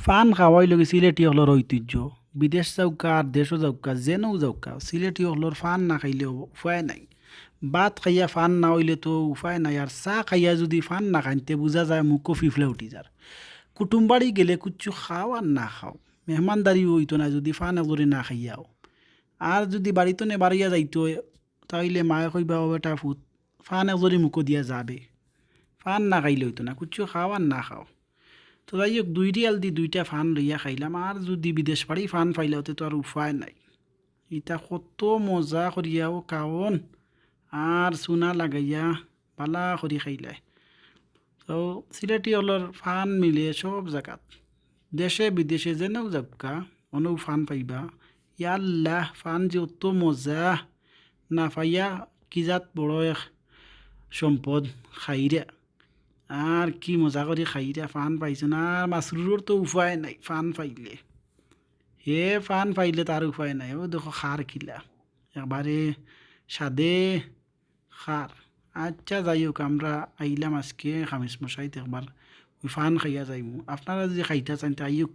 Fun খাওয়াই লগে সিলেটি হলর ঐতিহ্য বিদেশ যাওকা আর দেশও যাওকা যেনও যাওকা সিলেটি হলর ফান না খাইলে উপায় নাই। ভাত খাইয়া ফান না হইলে তো উপায় নাই, আর চাহ খাইয়া যদি ফান না খাইতে বোঝা যায় মুখও ফিফলে উঠি যার। কুটুম বাড়ি গেলে কুচ্ছু খাও আর না খাও, মেহমানদারি হইতো না যদি ফান এজরে না খাইয়াও। আর যদি বাড়িতে নে বাড়িয়া যাইতো তাইলে মায়ে কইবা ও বেটা ফুট ফান এজরে মুখো দিয়া যাবে, ফান না খাইলে হইতো না, কুচ্ছু খাও আর না খাও। তো যাই হোক দুই রিয়াল দি দুইটা ফান লইয়া খাইলাম, আর যদি বিদেশ পাড়ি ফান ফাইলাতে তো আর উপায় নাই। ইটা কত মজা করিয়াও কাওন আর চুনা লাগাইয়া পালা করি খাইলাই। তো সিলেটি হলর ফান মিলে সব জায়গাত দেশে বিদেশে যেনেও যাবকা অনেও ফান পাইবা। ইয়াল্লাহ ফান যে অত মজা না পাইয়া কি জাত বড় এক সম্পদ খাইরে। আর কি মজা করে খাইরে ফান পাইছো না, আর মাসরুরের তো উপায় নাই ফান পাইলে। হে ফান পাইলে তার উপায় নাই, ও দেখো খার খিলা একবারে সাদে খার। আচ্ছা যাই হোক আমরা আইলাম আজকে খামিস মশাইতে একবার ওই ফান খাইয়া যাইমু, আপনারা যদি খাইতে চান তাই হোক।